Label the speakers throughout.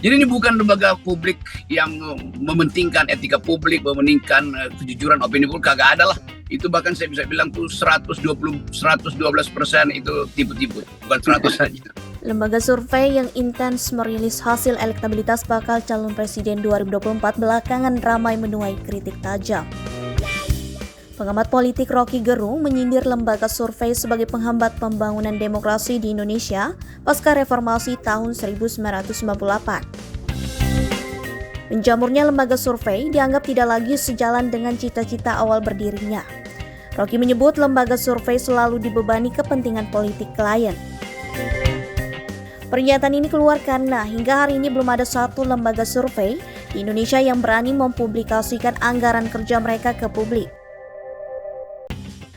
Speaker 1: Jadi ini bukan lembaga publik yang mementingkan etika publik, mementingkan kejujuran opini publik, kagak ada lah. Itu bahkan saya bisa bilang tuh 112% itu tipu-tipu, bukan 100 saja.
Speaker 2: Lembaga survei yang intens merilis hasil elektabilitas bakal calon presiden 2024 belakangan ramai menuai kritik tajam. Pengamat politik Rocky Gerung menyindir lembaga survei sebagai penghambat pembangunan demokrasi di Indonesia pasca reformasi tahun 1998. Menjamurnya lembaga survei dianggap tidak lagi sejalan dengan cita-cita awal berdirinya. Rocky menyebut lembaga survei selalu dibebani kepentingan politik klien. Pernyataan ini keluar karena hingga hari ini belum ada satu lembaga survei di Indonesia yang berani mempublikasikan anggaran kerja mereka ke publik.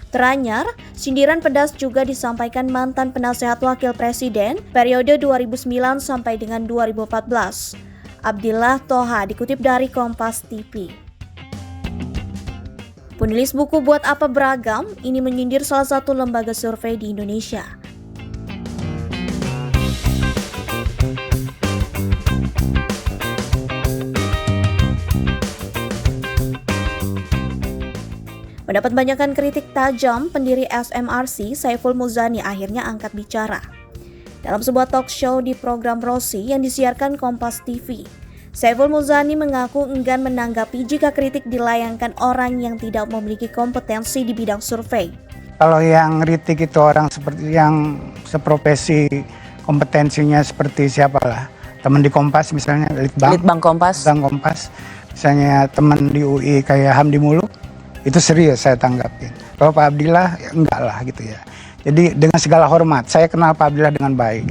Speaker 2: Teranyar, sindiran pedas juga disampaikan mantan penasehat wakil presiden periode 2009 sampai dengan 2014, Abdillah Thoha, dikutip dari Kompas TV. Penulis buku Buat Apa Beragam ini menyindir salah satu lembaga survei di Indonesia. Mendapat banyakan kritik tajam, pendiri SMRC, Saiful Muzani akhirnya angkat bicara. Dalam sebuah talk show di program Rossi yang disiarkan Kompas TV, Saiful Muzani mengaku enggan menanggapi jika kritik dilayangkan orang yang tidak memiliki kompetensi di bidang survei.
Speaker 3: Kalau yang kritik itu orang seperti yang seprofesi, kompetensinya seperti siapalah, teman di Kompas misalnya, Litbang Kompas, misalnya teman di UI kayak Hamdi Muluk, itu serius saya tanggapin. Kalau Pak Abdillah ya enggak lah gitu ya. Jadi dengan segala hormat, saya kenal Pak Abdillah dengan baik.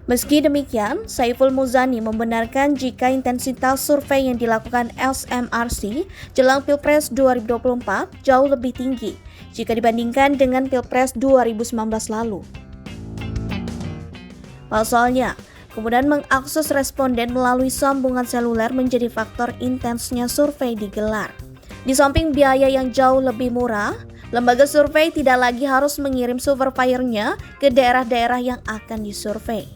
Speaker 2: Meski demikian, Saiful Muzani membenarkan jika intensitas survei yang dilakukan SMRC jelang Pilpres 2024 jauh lebih tinggi jika dibandingkan dengan Pilpres 2019 lalu. Pasalnya, kemudian mengakses responden melalui sambungan seluler menjadi faktor intensnya survei digelar. Di samping biaya yang jauh lebih murah, lembaga survei tidak lagi harus mengirim surveyornya ke daerah-daerah yang akan disurvei.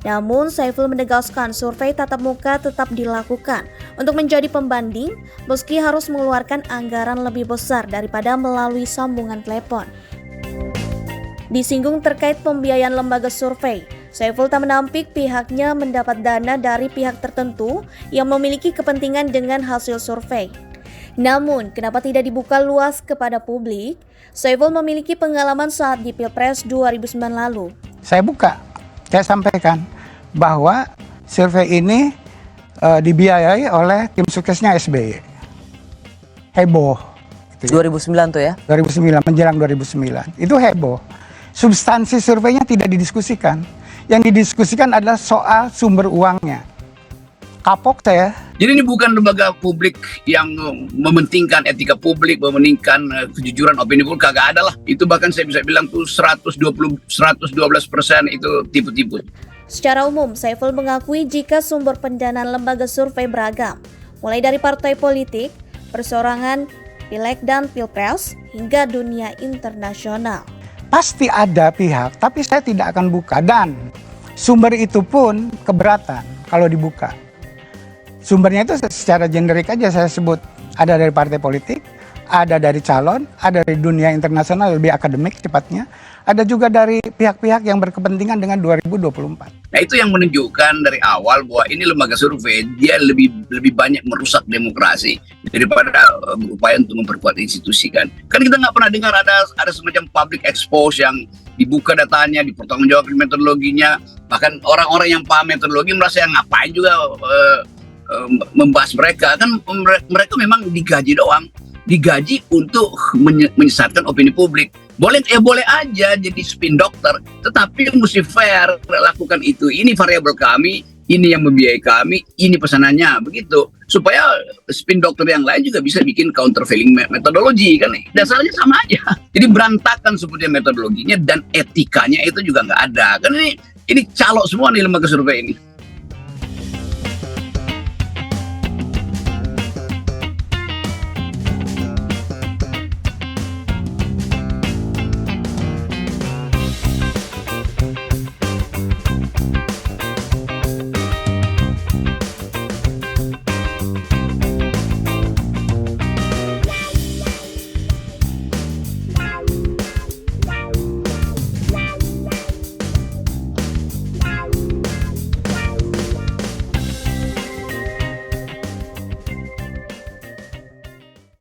Speaker 2: Namun, Saiful menegaskan survei tatap muka tetap dilakukan untuk menjadi pembanding meski harus mengeluarkan anggaran lebih besar daripada melalui sambungan telepon. Disinggung terkait pembiayaan lembaga survei, Saiful tak menampik pihaknya mendapat dana dari pihak tertentu yang memiliki kepentingan dengan hasil survei. Namun, kenapa tidak dibuka luas kepada publik? Saiful memiliki pengalaman saat di Pilpres 2009 lalu.
Speaker 3: Saya sampaikan bahwa survei ini dibiayai oleh tim suksesnya SBY. Heboh. Gitu ya.
Speaker 4: 2009 tuh ya?
Speaker 3: 2009, menjelang 2009. Itu heboh. Substansi surveinya tidak didiskusikan. Yang didiskusikan adalah soal sumber uangnya. Kapok saya.
Speaker 1: Jadi ini bukan lembaga publik yang mementingkan etika publik, mementingkan kejujuran opini publik, kagak ada lah. Itu bahkan saya bisa bilang tuh 112% itu tipu-tipu.
Speaker 2: Secara umum, Saiful mengakui jika sumber pendanaan lembaga survei beragam, mulai dari partai politik, perseorangan, pileg dan pilpres, hingga dunia internasional.
Speaker 3: Pasti ada pihak, tapi saya tidak akan buka. Dan sumber itu pun keberatan kalau dibuka. Sumbernya itu secara generik aja saya sebut. Ada dari partai politik, ada dari calon, ada dari dunia internasional lebih akademik cepatnya. Ada juga dari pihak-pihak yang berkepentingan dengan 2024.
Speaker 1: Nah itu yang menunjukkan dari awal bahwa ini lembaga survei, dia lebih banyak merusak demokrasi daripada berupaya untuk memperkuat institusi kan. Kan kita nggak pernah dengar ada semacam public expose yang dibuka datanya, dipertanggungjawabkan metodologinya. Bahkan orang-orang yang paham metodologi merasa yang ngapain juga membahas mereka. Kan mereka memang digaji doang. Digaji untuk menyesatkan opini publik. Boleh aja jadi spin dokter, tetapi mesti fair lakukan itu. Ini variabel kami, ini yang membiayai kami, ini pesanannya begitu. Supaya spin dokter yang lain juga bisa bikin countervailing metodologi kan. Dasarnya sama aja. Jadi berantakan sebetulnya metodologinya dan etikanya itu juga nggak ada. Kan ini calok semua nih lembaga survei ini.